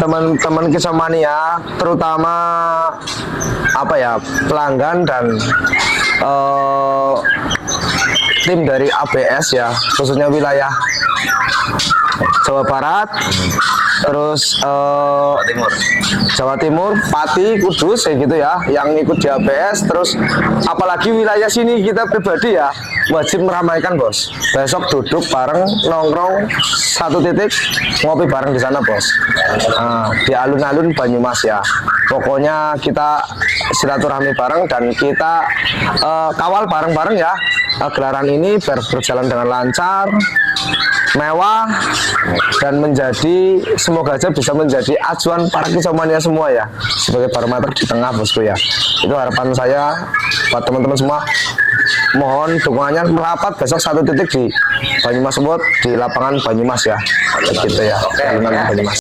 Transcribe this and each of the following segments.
teman-teman Kisomania, terutama apa ya, pelanggan dan tim dari ABS ya, khususnya wilayah Jawa Barat, terus Jawa Timur, Pati, Kudus kayak gitu ya, yang ikut di ABS. Terus apalagi wilayah sini kita pribadi ya, wajib meramaikan bos. Besok duduk bareng, nongkrong satu titik, ngopi bareng di sana bos. Di alun-alun Banyumas ya. Pokoknya kita silaturahmi bareng dan kita kawal bareng-bareng ya, gelaran ini biar berjalan dengan lancar, mewah, dan semoga aja bisa menjadi acuan para Kisomania semua ya, sebagai barometer di tengah bosku ya. Itu harapan saya buat teman-teman semua. Mohon dukungannya merapat besok satu titik di Banyumas World, di lapangan Banyumas ya, gitu ya, alun-alun Banyumas.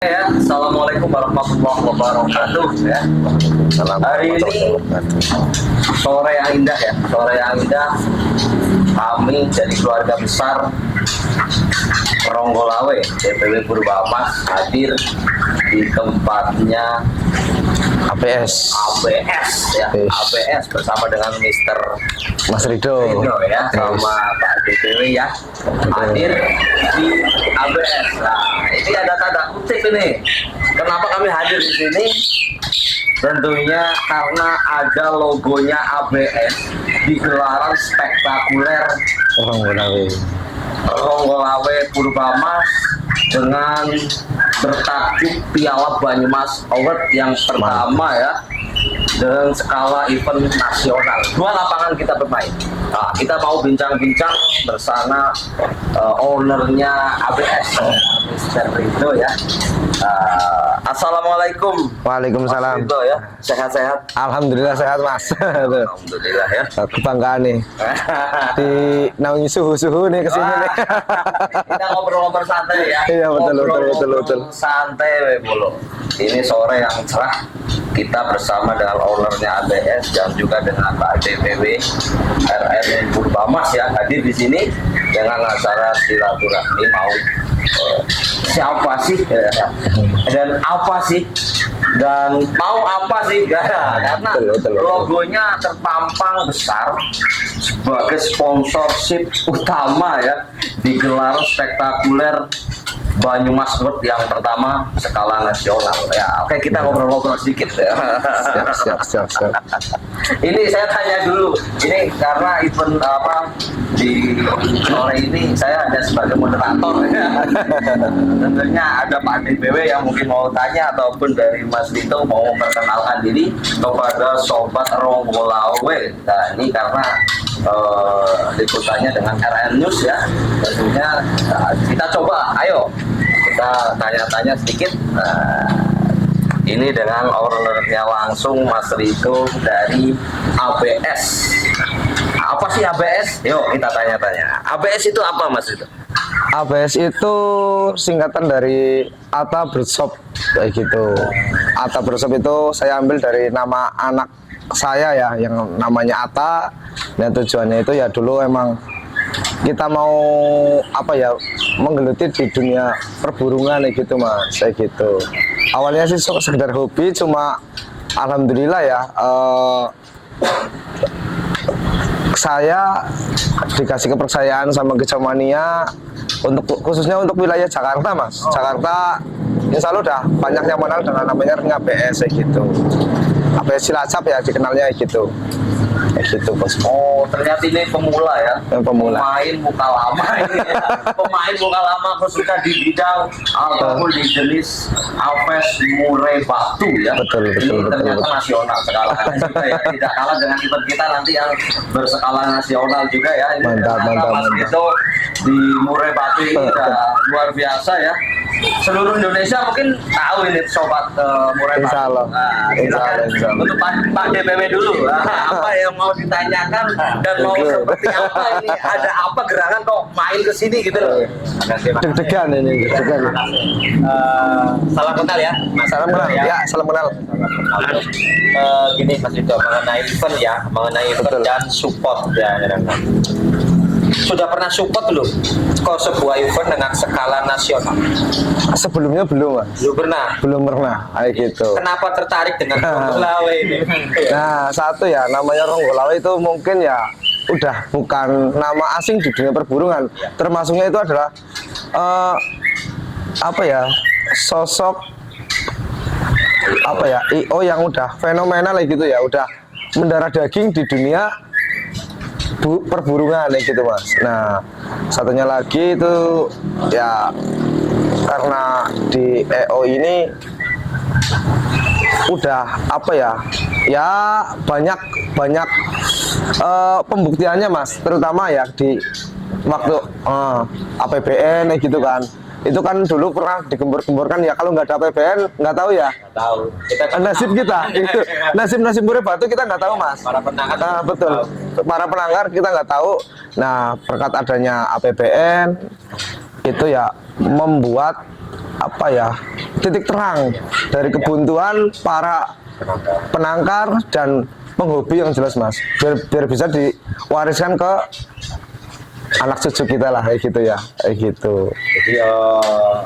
Ya, assalamualaikum warahmatullahi wabarakatuh ya. Hari ini sore yang indah ya, sore yang indah. Kami jadi keluarga besar Ronggolawe DPW Purbamas hadir di tempatnya ABS ya, ABS bersama dengan Mas Rido ya, sama Pak DPW ya, hadir di ABS. Nah, ini ada tanda kutip ini. Kenapa kami hadir di sini? Tentunya karena ada logonya ABS di gelaran spektakuler Ronggolawe Purbamas dengan bertajuk Piala Banyumas Award yang pertama ya, dengan skala event nasional. 2 lapangan kita bermain. Nah, kita mau bincang-bincang bersama ownernya ABS, Mr. Rido ya. Assalamualaikum. Waalaikumsalam. Rido ya, sehat-sehat. Alhamdulillah sehat mas. Alhamdulillah ya. Kebanggaan nih. Di naungi suhu-suhu nih kesini nih. Kita ngobrol-ngobrol santai ya. Iya betul. Santai bolo. Ini sore yang cerah. Kita bersama dengan ownernya ABS dan juga dengan Pak DPW RR Purbamas ya, hadir di sini dengan acara silaturahmi. Mau siapa sih dan apa sih dan mau apa sih karena logonya terpampang besar sebagai sponsorship utama ya di gelaran spektakuler Banyumas World yang pertama skala nasional ya. Oke, kita ngobrol-ngobrol sedikit ya. Siap. Ini saya tanya dulu, ini karena event apa di sore ini saya hanya sebagai moderator ya. Tentunya ada Pak DPW yang mungkin mau tanya ataupun dari Mas Dito mau memperkenalkan diri kepada sobat Ronggolawe. Nah, ini karena liputannya dengan RN News ya. Tentunya kita coba, ayo kita tanya-tanya sedikit. Ini dengan ownernya langsung Mas Rido dari ABS. Apa sih ABS? Yuk kita tanya-tanya. ABS itu apa Mas Rido? ABS itu singkatan dari Atta Bershop kayak gitu. Atta Bershop itu saya ambil dari nama anak saya ya, yang namanya Atta. Dan tujuannya itu ya dulu emang kita mau apa ya, menggeluti di dunia perburungan gitu mas, kayak gitu. Awalnya sih sekedar hobi, cuma alhamdulillah ya saya dikasih kepercayaan sama Kisomania khususnya untuk wilayah Jakarta mas, Jakarta insya Allah udah banyak yang mengenal dengan namanya ring ABS kayak gitu. ABS Cilacap ya dikenalnya kayak gitu bos. Oh, ternyata ini pemula ya. Yang pemula. Pemain muka lama ini ya. Pemain muka lama khususnya di bidang ataupun di jenis Alves Murai Batu ya. Betul, Ini ternyata betul. nasional skalanya juga ya. Tidak kalah dengan event kita nanti yang berskala nasional juga ya. Ini Mantap, ternyata mantap, Mas mantap. Vito di Murai Batu ini udah luar biasa ya. Seluruh Indonesia mungkin tahu ini sobat Murai Batu. Insya Allah. Nah, Insya silakan Allah, insya Allah. untuk Pak DPW dulu. Apa yang mau ditanyakan dan mau Oke. seperti apa ini? Ada apa gerangan kok main ke sini gitu loh? Deg-degan ini, deg-degan. Salam kenal ya, Mas. Salam kenal, ya salam kenal. Gini Mas Yudo, mengenai event ya, mengenai event Betul. dan support ya. Sudah pernah support belum kok sebuah event dengan skala nasional? Sebelumnya belum mas, Belum pernah. kayak gitu. Kenapa tertarik dengan Ronggolawe ini? Nah, satu ya, namanya Ronggolawe itu mungkin ya udah bukan nama asing di dunia perburungan. Termasuknya itu adalah apa ya, sosok apa ya, IO yang udah fenomenal kayak gitu ya, udah mendarah daging di dunia perburungan kayak gitu mas. Nah, satunya lagi itu ya karena di EO ini udah apa ya banyak pembuktiannya mas, terutama ya di waktu APBN gitu kan. Itu kan dulu pernah digembur-gemburkan ya, kalau nggak ada APBN nggak tahu ya. Tahu. Kita Nasib kita itu nasib Murai Batu kita nggak tahu mas. Para penangkar Nah, betul, para penangkar kita nggak tahu. Nah, berkat adanya APBN itu ya membuat apa ya, titik terang dari kebuntuan para penangkar dan penghobi yang jelas mas, biar bisa diwariskan ke anak cucu kita lah kayak gitu ya, kayak gitu. Jadi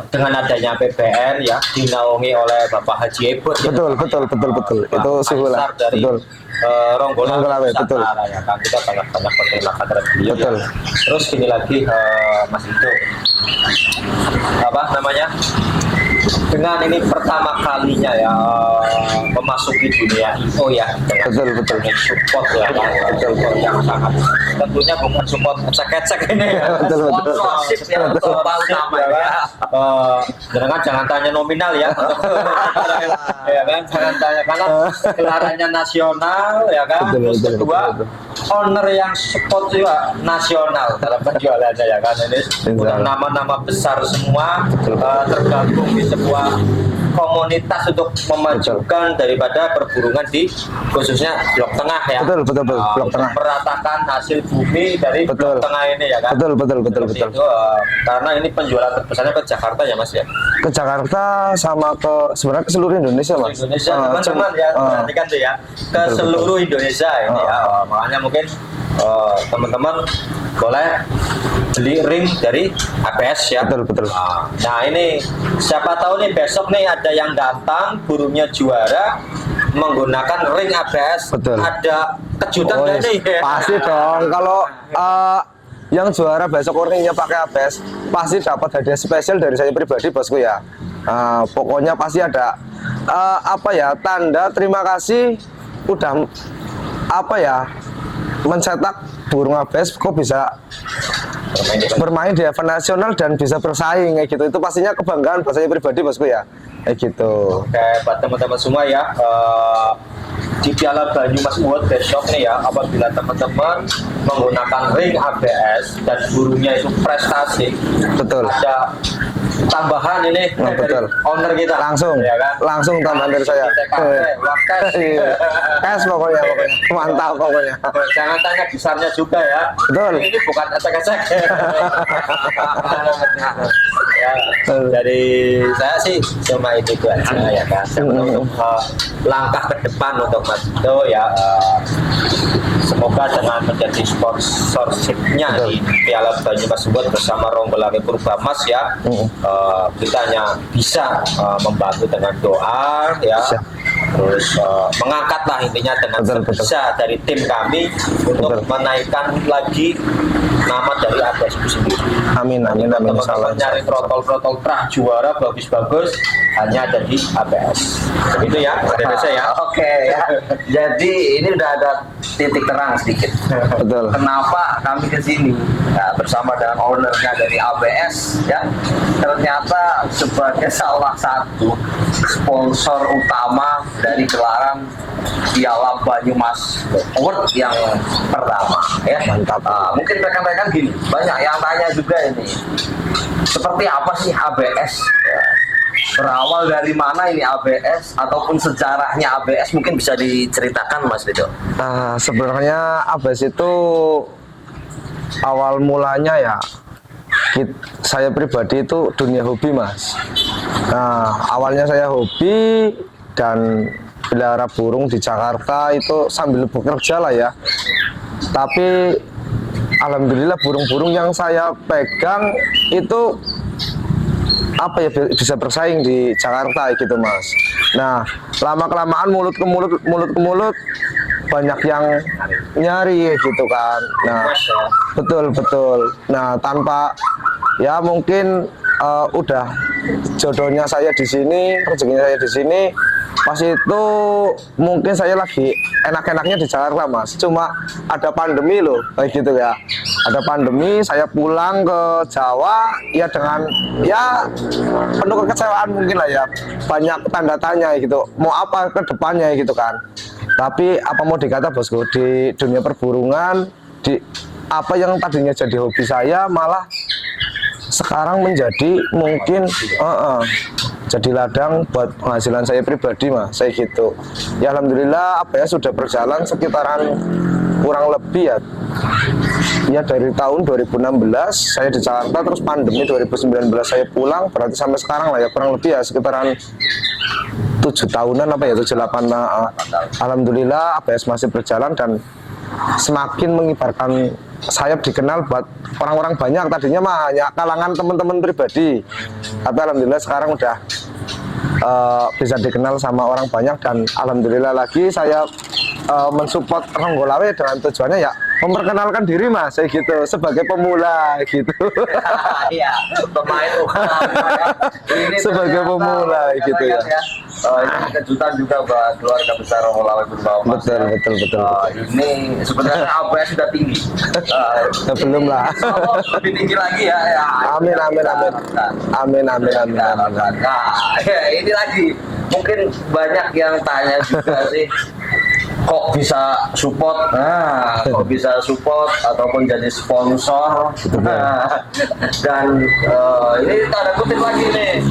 dengan adanya PBN ya dinaungi oleh Bapak Haji Ebot ya, Betul. Itu suhu lah. Kaisar dari Betul. Ronggolawe betul. ya kan, kita banyak berterima kasih terhadap beliau Betul. ya. Terus gini lagi Mas Ito, apa namanya, dengan ini pertama kalinya ya memasuki dunia IO ya, dengan Betul. support ya kan, support yang sangat tentunya bukan support ecek-ecek ini ya, Betul. sponsorship ya, utama ya. Jangan tanya nominal ya, ya kan, jangan tanya karena gelarannya nasional ya kan. Terus kedua, owner yang support juga nasional dalam penjualannya ya kan, ini udah nama-nama besar semua tergabung di sebuah komunitas untuk memajukan daripada perburungan di khususnya Blok Tengah ya. Betul. Blok Tengah. Meratakan hasil bumi dari Blok Tengah ini ya kan. Betul. Itu, karena ini penjualan terbesarnya ke Jakarta ya Mas ya. Ke Jakarta sama sebenarnya ke seluruh Indonesia mas. Indonesia teman-teman ya, perhatikan tuh ya, ke seluruh Indonesia ini ya. Makanya mungkin teman-teman boleh beli ring dari ABS ya. Betul. Nah ini siapa tahu nih besok nih ada yang datang burungnya juara menggunakan ring ABS. Betul. Ada kejutan nggak nih? Pasti dong. Kalau yang juara besok ringnya pakai ABS pasti dapat hadiah spesial dari saya pribadi bosku ya. Pokoknya pasti ada apa ya, tanda terima kasih udah apa ya, mencetak burung ABS kok bisa bermain di event nasional dan bisa bersaing kayak gitu. Itu pastinya kebanggaan buat saya pribadi bosku ya, kayak gitu. Oke, buat teman-teman semua ya, di Piala Banyumas World besok nih ya, apabila teman-teman menggunakan ring ABS dan burungnya itu prestasi, Betul. ada tambahan ini dari betul. owner kita Langsung, ya kan? langsung tambahan dari saya. Uang cash. Iya. Cash pokoknya, mantap pokoknya. Jangan tanya besarnya juga ya. Betul. Ini bukan ecek-ecek. Ya, dari saya sih cuma itu aja ya kan. Untuk langkah ke depan untuk Mas Ito ya, semoga dengan menjadi sponsorshipnya di Piala Banyumas World bersama Ronggolawe Purbamas ya, kita hanya bisa membantu dengan doa ya. Terus mengangkatlah intinya dengan sebisa dari tim kami untuk menaikkan lagi nama dari ABS itu sendiri. Amin, amin, amin. Teman-teman nyari trotol trah juara bagus-bagus hanya ada di ABS. Begitu ya, Indonesia ya. Oke ya. Jadi ini udah ada titik terang sedikit. Betul. Kenapa kami ke sini? Nah, bersama dengan ownernya dari ABS ya. Ternyata sebagai salah satu sponsor utama dari gelaran Piala Banyumas Award yang pertama ya. Mantap. Mungkin rekan-rekan gini, banyak yang tanya juga ini. Seperti apa sih ABS? Ya. Berawal dari mana ini ABS ataupun sejarahnya ABS mungkin bisa diceritakan Mas Rido? Nah, sebenarnya ABS itu awal mulanya ya saya pribadi itu dunia hobi Mas. Nah, awalnya saya hobi dan pelihara burung di Jakarta itu sambil bekerja lah ya. Tapi alhamdulillah burung-burung yang saya pegang itu apa ya bisa bersaing di Jakarta gitu Mas. Nah, lama kelamaan mulut ke mulut banyak yang nyari gitu kan. Nah, betul. Nah, tanpa ya mungkin udah jodohnya saya di sini, rezekinya saya di sini. Pas itu mungkin saya lagi enak-enaknya di Jakarta Mas, cuma ada pandemi loh kayak gitu ya. Ada pandemi, saya pulang ke Jawa ya dengan ya penuh kekecewaan mungkin lah ya, banyak tanda tanya gitu, mau apa ke depannya gitu kan. Tapi apa mau dikata bosku, di dunia perburungan, di apa yang tadinya jadi hobi saya malah sekarang menjadi mungkin jadi ladang buat penghasilan saya pribadi Mas, saya gitu. Ya alhamdulillah apa ya sudah berjalan sekitaran kurang lebih ya dari tahun 2016 saya di Jakarta, terus pandemi 2019 saya pulang, berarti sampai sekarang lah ya kurang lebih ya sekitaran 7 tahunan apa ya 7-8 alhamdulillah ABS masih berjalan dan semakin mengibarkan sayap, dikenal buat orang-orang banyak. Tadinya mah hanya kalangan teman-teman pribadi, tapi alhamdulillah sekarang udah bisa dikenal sama orang banyak. Dan alhamdulillah lagi saya mensupport Ronggolawe dengan tujuannya ya memperkenalkan diri Mas, saya gitu sebagai pemula gitu. Iya, pemain ini sebagai pemula gitu ya. Ini kejutan juga buat keluarga besar Ronggolawe Purbamas. Betul. Ini sebenarnya ABS sudah tinggi. Belum lah. Lebih tinggi lagi ya. Amin. Nah, ya, ini lagi mungkin banyak yang tanya juga sih, kok bisa support? Kok bisa support ataupun jadi sponsor? Dan ini tanda kutip lagi nih,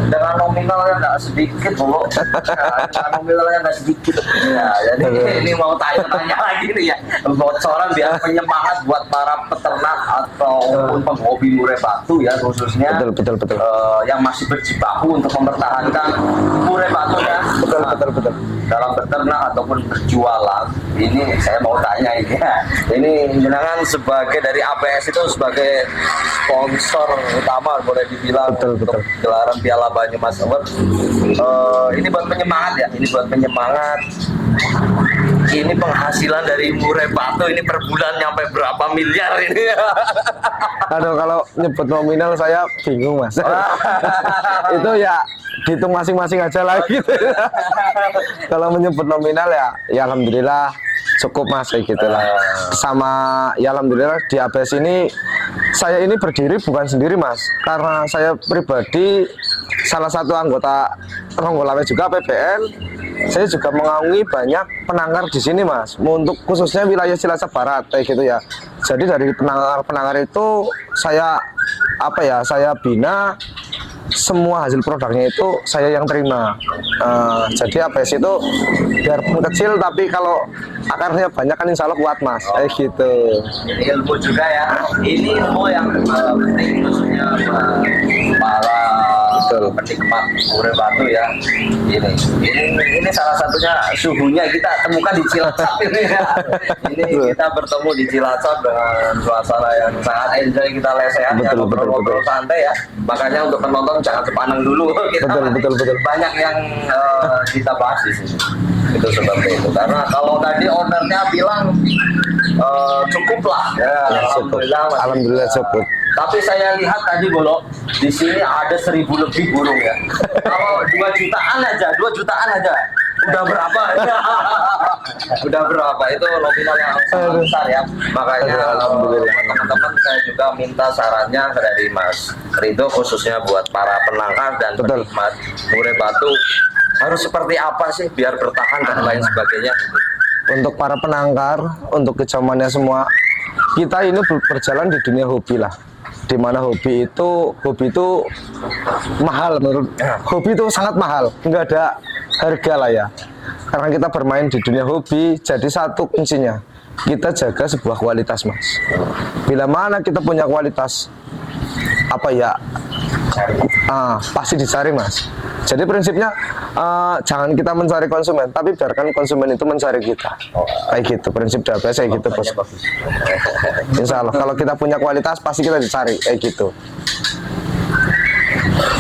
dengan nominalnya nggak sedikit loh. Dengan nominalnya nggak sedikit. Ya, jadi ini mau tanya lagi nih ya, bocoran biar penyemangat buat para peternak ataupun penghobi murai batu ya khususnya. Betul. Yang masih berjibaku untuk mempertahankan murai batu ya. Betul. Dalam beternak ataupun berjualan, ini saya mau tanya ini ya. Ini jenengan sebagai dari ABS itu sebagai sponsor utama boleh dibilang untuk gelaran Piala Banyumas Award. Ini buat penyemangat ya, ini buat penyemangat. Ini penghasilan dari murai batu ini per bulan nyampe berapa miliar ini? Aduh, kalau nyebut nominal saya bingung Mas. Itu ya dihitung masing-masing aja lah gitu. Kalau menyebut nominal ya alhamdulillah cukup Mas kayak gitulah. Sama ya alhamdulillah di ABS ini saya ini berdiri bukan sendiri Mas, karena saya pribadi salah satu anggota Ronggolawe juga PBN. Saya juga mengaungi banyak penangkar di sini Mas, untuk khususnya wilayah Cilacap Barat kayak gitu ya. Jadi dari penangkar itu saya saya bina, semua hasil produknya itu saya yang terima. Jadi ABS itu biarpun kecil tapi kalau akarnya banyak kan insya Allah kuat Mas, kayak gitu. Ini ilmu juga ya. Ini ilmu yang penting khususnya para penikmat murai batu ya. Ini salah satunya suhunya kita temukan di Cilacap ini ya. Ini kita bertemu di Cilacap dengan suasana yang sangat enjoy, kita lesehan ya, ngobrol-ngobrol santai ya. Makanya untuk penonton jangan terpandang dulu. Betul. Banyak yang kita bahas di sini. Itu seperti itu. Karena kalau tadi ownernya bilang cukup lah. Ya, Ya, cukup. alhamdulillah. masih Alhamdulillah bisa. cukup. Tapi saya lihat tadi Bolo, di sini ada 1.000 lebih burung ya. Kalau 2 jutaan aja, 2 jutaan aja. Udah berapa? Udah berapa? Itu nominal yang sangat besar ya. Makanya Alhamdulillah. teman-teman saya juga minta sarannya dari Mas Ridho khususnya buat para penangkar dan Betul. penikmat murai batu harus seperti apa sih biar bertahan dan lain sebagainya. Untuk para penangkar, untuk kejamannya semua, kita ini berjalan di dunia hobi lah. Dimana hobi itu mahal menurut hobi itu sangat mahal, nggak ada harga lah ya. Karena kita bermain di dunia hobi, jadi satu kuncinya kita jaga sebuah kualitas, Mas. Bila mana kita punya kualitas, apa ya, pasti dicari, Mas. Jadi prinsipnya jangan kita mencari konsumen, tapi biarkan konsumen itu mencari kita. Kayak gitu, prinsip dasar kayak gitu, Bos. Bagus. Insya Allah, kalau kita punya kualitas pasti kita dicari kayak gitu.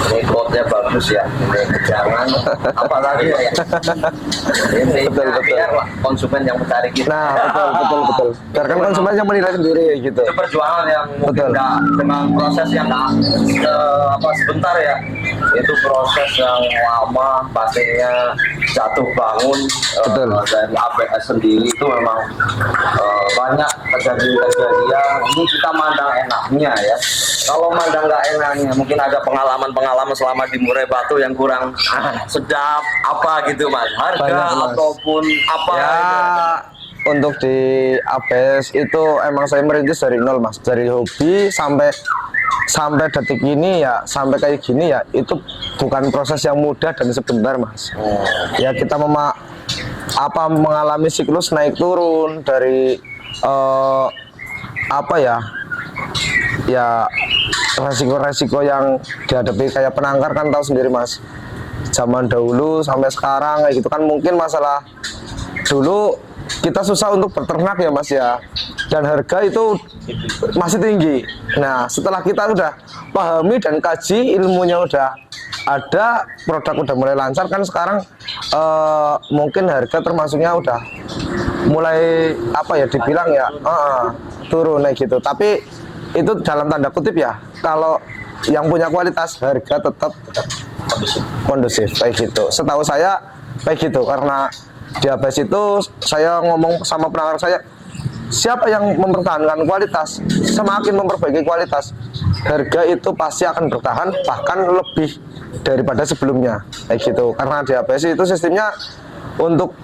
Ini quote-nya bagus ya. Ini jangan apa lagi ya. Ini Betul, betul. biar konsumen yang mencari kita. Nah, betul. Biarkan konsumen yang menilai sendiri kayak gitu. Itu perjuangan yang mungkin Betul. nggak dengan proses yang nggak sebentar ya. Itu proses yang lama, pastinya jatuh bangun. Betul. Dari ABS sendiri itu memang banyak kejadian-kejadian. Ini kita mandang enaknya ya. Kalau mandang nggak enaknya, mungkin ada pengalaman-pengalaman selama di murai batu yang kurang sedap apa gitu Mas. Harga Banyak, Mas. ataupun apa Ya, gitu. untuk di ABS itu emang saya merintis dari nol, Mas. Dari hobi sampai detik ini ya, sampai kayak gini ya, itu bukan proses yang mudah dan sebentar, Mas. Ya kita mengalami siklus naik turun dari ya resiko-resiko yang dihadapi kayak penangkar kan tahu sendiri, Mas. Zaman dahulu sampai sekarang kayak gitu kan, mungkin masalah dulu kita susah untuk berternak ya, Mas ya, dan harga itu masih tinggi. Nah, setelah kita udah pahami dan kaji, ilmunya udah ada, produk udah mulai lancar kan, sekarang mungkin harga termasuknya udah mulai dibilang ya turun kayak gitu. Tapi itu dalam tanda kutip ya, kalau yang punya kualitas harga tetap kondusif kayak gitu. Setahu saya kayak gitu, karena di ABS itu saya ngomong sama penangkar saya, siapa yang mempertahankan kualitas, semakin memperbaiki kualitas, harga itu pasti akan bertahan bahkan lebih daripada sebelumnya kayak gitu. Karena di ABS itu sistemnya untuk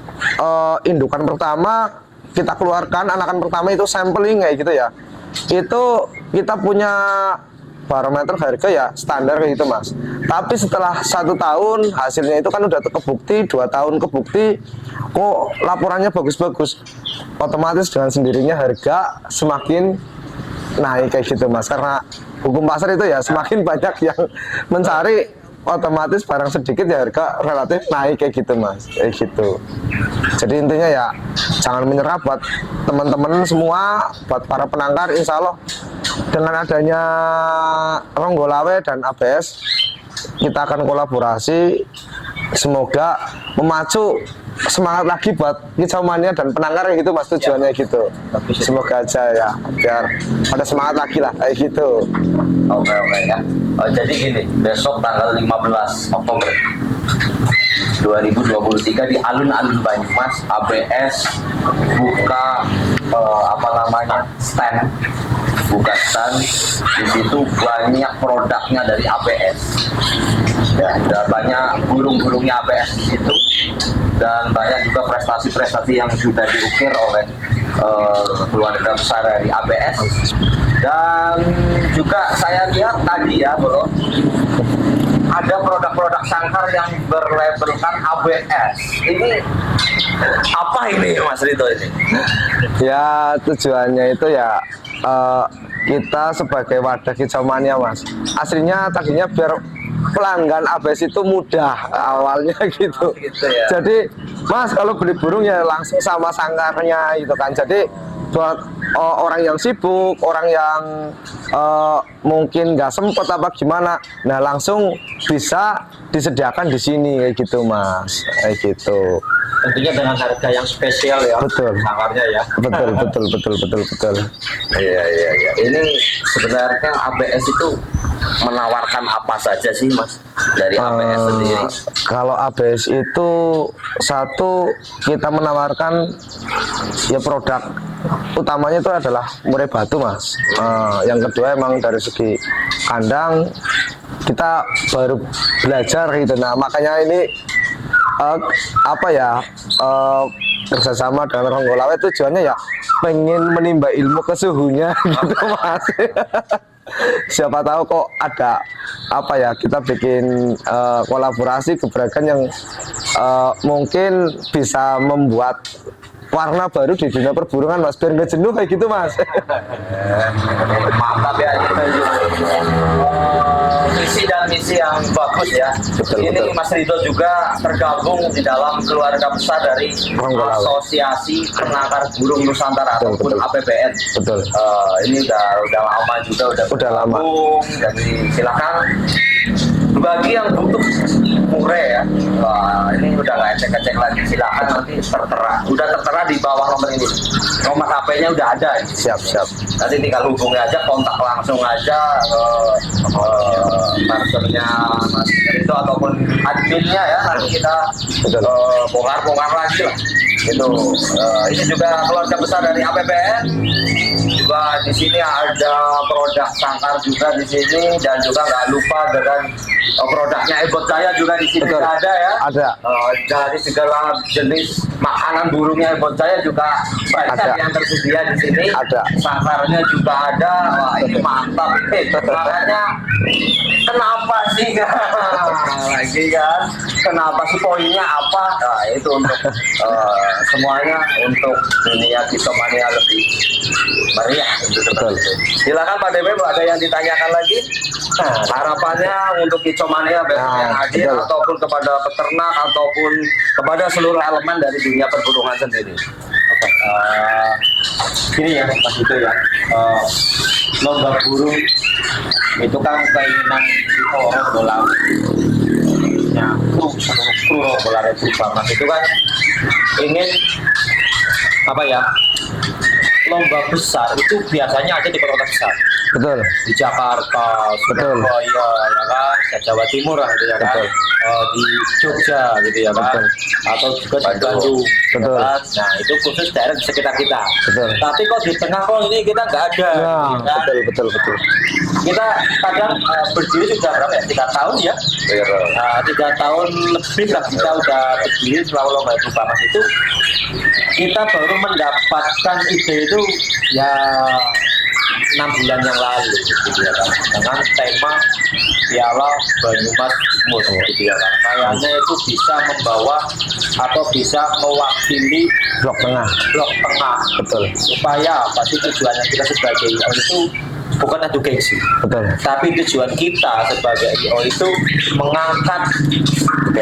indukan pertama kita keluarkan, anakan pertama itu sampling kayak gitu ya, itu kita punya barometer harga ya standar kayak gitu, Mas. Tapi setelah 1 tahun hasilnya itu kan udah kebukti, 2 tahun kebukti, kok laporannya bagus-bagus, otomatis dengan sendirinya harga semakin naik kayak gitu, Mas. Karena hukum pasar itu ya, semakin banyak yang mencari, otomatis barang sedikit ya harga relatif naik kayak gitu, Mas. Kayak gitu. Jadi intinya ya jangan menyerah buat teman-teman semua, buat para penangkar. Insya Allah dengan adanya Ronggolawe dan ABS kita akan kolaborasi, semoga memacu semangat lagi buat kicauannya dan penangkar gitu, Mas, tujuannya gitu. Semoga aja ya biar ada semangat lagi lah kayak gitu. Oke ya. Jadi gini, besok tanggal 15 Oktober 2023 di alun-alun Banyumas, ABS buka stand, di situ banyak produknya dari ABS. Ya, ada banyak burung-burungnya ABS di situ, dan banyak juga prestasi-prestasi yang sudah diukir oleh keluarga besar dari ABS. Dan juga saya lihat tadi ya, Bro, ada produk-produk sangkar yang berlabelkan ABS. Ini apa ini, Mas Rito ini? Ya tujuannya itu ya kita sebagai wadah kicauannya, Mas. Aslinya tadinya biar pelanggan ABS itu mudah awalnya gitu. Gitu ya. Jadi Mas kalau beli burung ya langsung sama sangkarnya gitu kan. Jadi buat orang yang sibuk, orang yang mungkin nggak sempet apa gimana, nah langsung bisa disediakan di sini kayak gitu, Mas, kayak gitu. tentunya dengan harga yang spesial ya. Betul. Sangkarnya ya. Betul. Iya. Ini sebenarnya ABS itu menawarkan apa saja sih Mas dari ABS sendiri? Kalau ABS itu satu, kita menawarkan ya produk utamanya itu adalah murai batu Mas. Yang kedua emang dari segi kandang kita baru belajar gitu. Nah makanya ini kerjasama dengan Ronggolawe tujuannya ya pengen menimba ilmu ke suhunya gitu Mas. Siapa tahu kok ada kita bikin kolaborasi gebrakan yang mungkin bisa membuat warna baru di dunia perburungan Mas, biar nggak jenuh kayak gitu Mas. Mantap ya, visi dan misi yang bagus ya. Ini Mas Ridho juga tergabung di dalam keluarga besar dari Asosiasi Penangkar Burung Nusantara ataupun APBN. Betul. Ini udah lama juga udah lama. Jadi silakan bagi yang butuh murai ya. Wah, ini udah nggak cek lagi, silakan nanti udah tertera di bawah nomor ini. Nomor HP-nya udah ada. Siap. Nanti tinggal hubungi aja, kontak langsung aja parsernya Mas itu ataupun adminnya ya. Nanti kita bongkar lagi lah. Itu ini juga keluarga besar dari APBN. Juga di sini ada produk sangkar juga di sini, dan juga nggak lupa dengan produknya Ebot Jaya juga di sini ada ya. Ada. Dari segala jenis makanan burungnya Ebot Jaya juga banyak yang tersedia di sini. Ada. Sangkarnya juga ada. Wah ini mantap. Makanya kenapa sih lagi kan? Kenapa sih poinnya apa? Nah itu untuk semuanya untuk dunia Kicomania lebih meriah. Betul. Silakan Pak DP, ada yang ditanyakan lagi? Harapannya untuk Kicomania besok yang hadir ataupun kepada peternak ataupun kepada seluruh elemen dari dunia perburungan sendiri. Gini ya Mas itu ya, lomba burung itu kan keinginan orang bola seluruh kru Ronggolawe Purbamas itu kan ingin lomba besar itu biasanya ada di kota besar. Betul. Di Jakarta, Surabaya, ya kan, Jawa Timur lah gitu ya kan, di Jogja gitu ya kan, atau juga di Bandung. Betul. Ya kan? Nah itu khusus daerah di sekitar kita. Betul. Tapi kok di tengah kok ini kita nggak ada. Nah, ya kan? betul. Kita kadang berdiri sudah berapa ya? 3 tahun ya. 3 tahun lebih lah kita udah berdiri selama lomba Purbamas itu. Kita baru mendapatkan ide itu ya 6 bulan yang lalu gitu ya kan, dengan tema Piala Banyumas Mood gitu ya kan. Kayaknya itu bisa membawa atau bisa mewakili Blok Tengah. Betul. Supaya pasti tujuannya kita sebagai IO itu bukan adu gengsi. Betul. Tapi tujuan kita sebagai IO itu mengangkat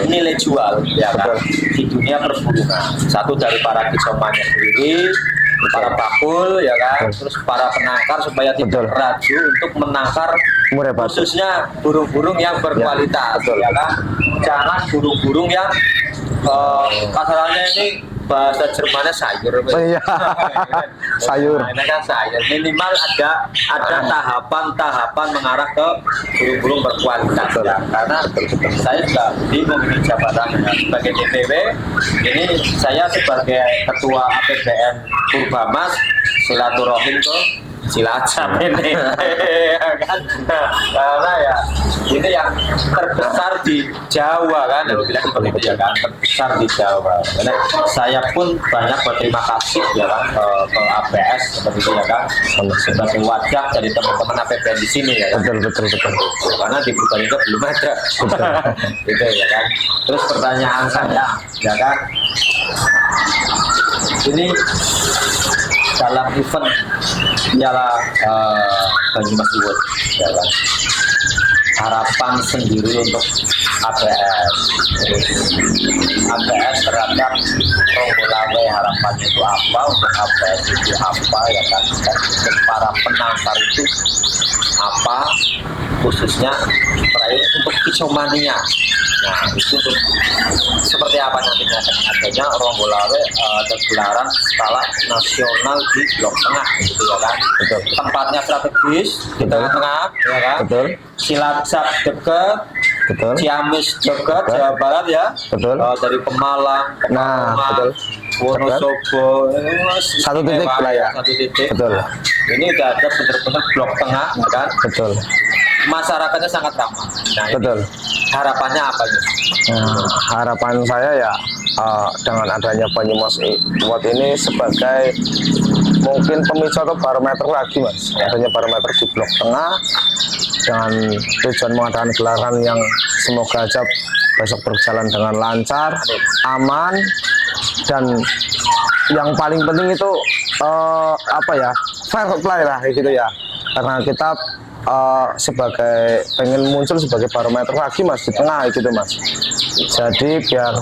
nilai jual ya kan di dunia perburungan. Satu dari para Kicomania sendiri, para bakul ya kan, terus para penangkar supaya tidak ragu untuk menangkar khususnya burung-burung yang berkualitas ya kan. Jangan burung-burung yang kasarannya ini bahasa Jermannya sayur. Sayur. Nah, ini kan sayur. Minimal ada tahapan mengarah ke burung-burung berkualitas ya. Karena saya juga bingung ini jabatan sebagai DPW. Ini saya sebagai ketua APBN Purbamas silaturahim ke Cilacap ini kan, karena ya ini yang terbesar di Jawa kan, kalau bilang seperti itu ya kan, terbesar di Jawa. Karena saya pun banyak berterima kasih ya kan ke ABS seperti itu ya kan, sebagai wajah dari teman-teman APBN di sini ya kan. Betul. Karena di Purbalingga belum ada, gitu ya kan. Terus pertanyaan saya ya kan, ini dalam event Piala Banyumas Award ya kan, harapan sendiri untuk ABS terhadap Ronggolawe, harapannya itu apa, untuk ABS itu apa ya kan, dan untuk para penangkar itu apa, khususnya terakhir untuk Kicomania Nah, itu tuh seperti apa nantinya dengan adanya Ronggolawe ada gelaran skala nasional di Blok Tengah gitu ya kan. Betul. Tempatnya strategis di Betul. tengah-tengah ya kan. Betul. Cilacap dekat, Betul. Ciamis dekat, Betul. Jawa Barat ya. Betul. Dari Pemalang, Nah, Pekalongan, betul. Wonosobo, Satu titik lah ya. Satu titik. Betul. Ini udah ada benar-benar Blok Tengah ya kan. Betul. Masyarakatnya sangat ramah. Nah, ini Betul. harapannya apa nih? Nah, harapan saya ya dengan adanya Banyumas Award ini sebagai mungkin pemicu atau barometer lagi mas, adanya barometer di Blok Tengah dengan tujuan mengadakan gelaran yang semoga aja besok berjalan dengan lancar, aman, dan yang paling penting itu apa ya, fair play lah kayak gitu ya, karena kita sebagai pengen muncul sebagai barometer lagi mas di tengah gitu mas, jadi biar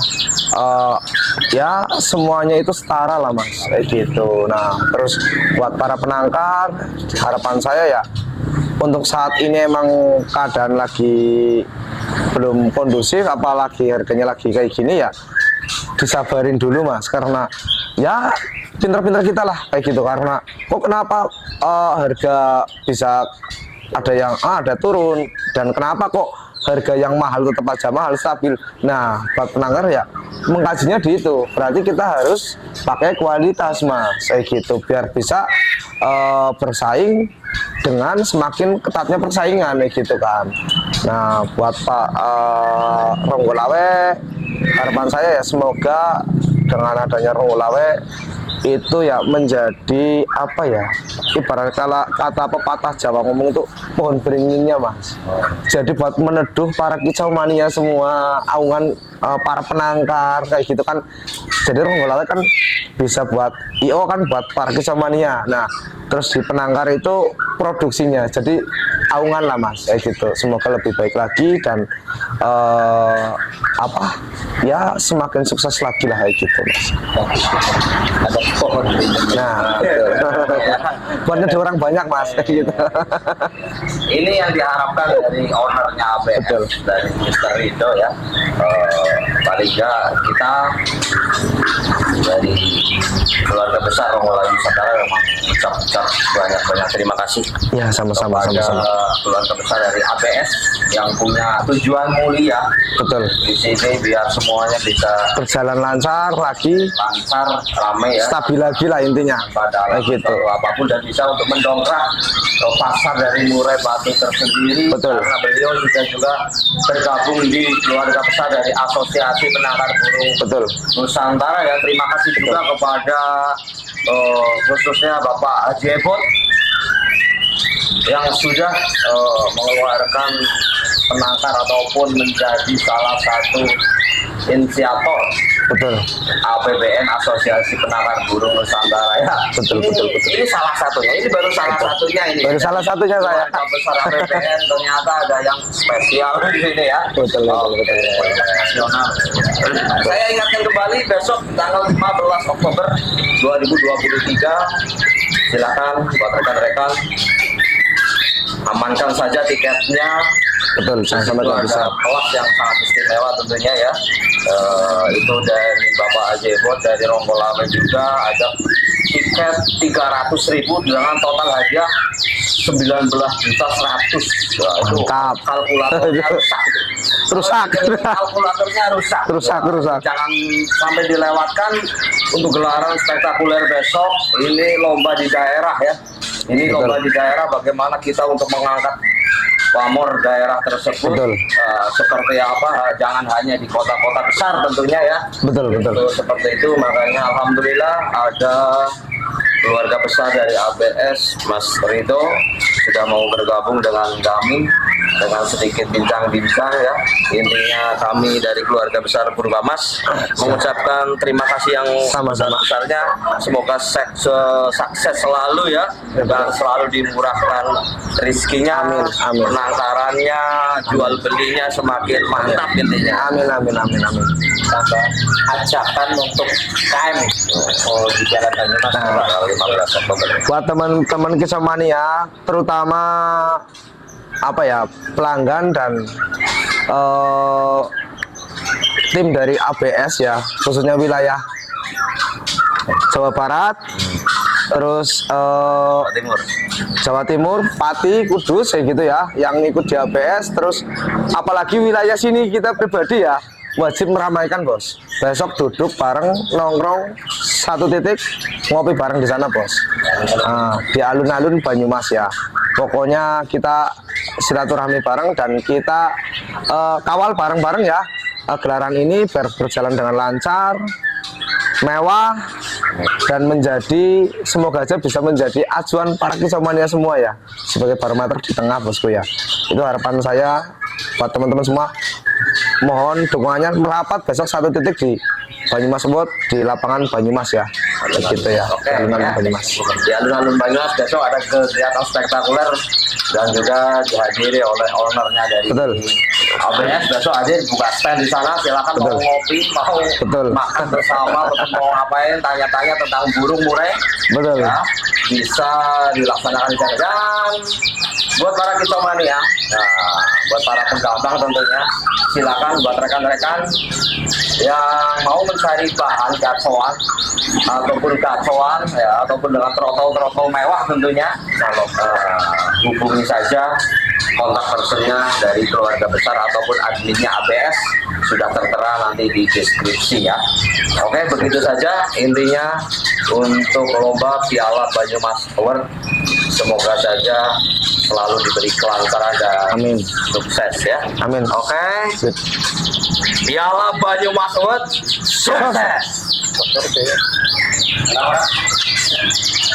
ya semuanya itu setara lah mas kayak gitu. Nah terus buat para penangkar harapan saya ya untuk saat ini emang keadaan lagi belum kondusif, apalagi harganya lagi kayak gini ya disabarin dulu mas, karena ya pinter-pinter kita lah kayak gitu, karena kok kenapa harga bisa ada yang ada turun, dan kenapa kok harga yang mahal tetap aja mahal stabil. Nah buat penangkar ya mengkajinya di itu, berarti kita harus pakai kualitas mas kayak gitu biar bisa bersaing dengan semakin ketatnya persaingan kayak gitu kan. Nah buat Pak Ronggolawe harapan saya ya semoga dengan adanya Ronggolawe itu ya menjadi apa ya, ibarat kata pepatah Jawa ngomong tuh pohon beringinnya mas, jadi buat meneduh para kicau mania semua aungan para penangkar kayak gitu kan. Jadi Ronggolawe kan bisa buat IO kan buat para kicau mania, nah terus di penangkar itu produksinya jadi aungan lah mas kayak gitu. Semoga lebih baik lagi dan apa ya semakin sukses lagi lah kayak gitu mas. Ada pohon beringin. Nah, buat neduh orang banyak mas kayak gitu. Ini yang diharapkan dari ownernya ABS, Betul. dari Mr. Rido ya. Paling nggak kita dari keluarga besar Ronggolawe Nusantara memang ucap banyak terima kasih Ya sama-sama. kepada keluarga besar dari ABS yang punya tujuan mulia Betul. di sini biar semuanya bisa Berjalan lancar lagi, lancar, ramai ya. stabil lagi lah intinya Pada kayak gitu. apapun dan bisa untuk mendongkrak pasar dari Murai Batu tersendiri. Betul. Karena beliau juga bergabung di keluarga besar dari Asosiasi Penangkar Burung Betul. Nusantara ya. Terima kasih juga kepada khususnya Bapak Haji Ebot yang sudah mengeluarkan penangkar ataupun menjadi salah satu inisiator Betul. APBN Asosiasi Penangkar Burung Nusantara ya. Betul. Ini salah satunya. Ini baru salah satunya ini. Baru salah satunya saya. Keluarga besar APBN ternyata ada yang spesial di sini ya. Betul. Nasional. Saya ingatkan kembali besok tanggal 15 Oktober 2023. Silakan buat rekan-rekan amankan saja tiketnya. Betul. Sama-sama Itu bisa. ada kelas yang sangat istimewa tentunya ya. Itu dari Bapak Ajebot dari Ronggolawe juga ada tiket 300.000 dengan total hadiah 19.100.000. Itu Mantap. kalkulatornya rusak. Rusak. Kalkulatornya rusak. Rusak. Jangan sampai dilewatkan untuk gelaran spektakuler besok. Ini lomba di daerah ya. Ini Betul. lomba di daerah bagaimana kita untuk mengangkat pamor daerah tersebut. Betul. Seperti apa, jangan hanya di kota-kota besar tentunya ya. Betul. Seperti itu, makanya alhamdulillah ada keluarga besar dari ABS Mas Rido sudah mau bergabung dengan kami dengan sedikit bincang-bincang ya. Intinya kami dari keluarga besar Purbamas mengucapkan terima kasih yang Sama-sama. besar-besarnya. Semoga sukses selalu ya dan selalu dimurahkan rezekinya. Amin. Penangkarannya, jual belinya semakin mantap intinya. Amin. Tambah ajakan untuk KM di Jalan Banyumas tanggal 15 Oktober. Buat teman-teman kicau mania, terutama apa ya pelanggan dan tim dari ABS ya, khususnya wilayah Jawa Barat, terus Timur. Jawa Timur, Pati, Kudus kayak gitu ya, yang ikut di ABS. Terus apalagi wilayah sini kita pribadi ya wajib meramaikan bos. Besok duduk bareng, nongkrong satu titik, ngopi bareng di sana bos. Di alun-alun Banyumas ya. Pokoknya kita silaturahmi bareng dan kita kawal bareng-bareng ya gelaran ini biar berjalan dengan lancar, mewah, dan menjadi semoga aja bisa menjadi acuan para kicomania semua ya, sebagai barometer di tengah bosku ya. Itu harapan saya buat teman-teman semua. Mohon dukungannya merapat besok satu titik di Banyumas Sport di lapangan Banyumas ya, gitu ya. Oke, Alun-alun ya. Banyumas. Di alun-alun Banyumas besok ada kegiatan spektakuler dan juga dihadiri oleh ownernya dari Betul. ABS. Besok hadir buka stand di sana, silakan Betul. mau ngopi, mau Betul. makan bersama, atau mau ngapain, tanya-tanya tentang burung murai, Betul. ya, bisa dilaksanakan di sana. Dan buat para kicomania, nah, buat para penggambang tentunya, silakan buat rekan-rekan yang mau mencari bahan gacoan ataupun gacoan ya, ataupun dengan trotol-trotol mewah tentunya, kalau hubungi saja kontak personnya dari keluarga besar ataupun adminnya ABS, sudah tertera nanti di deskripsi ya. Oke, begitu saja intinya untuk lomba Piala Banyumas Award. Semoga saja selalu diberi kelancaran dan Amin. sukses ya. Amin. Oke. Sip. Piala Banyumas Award sukses.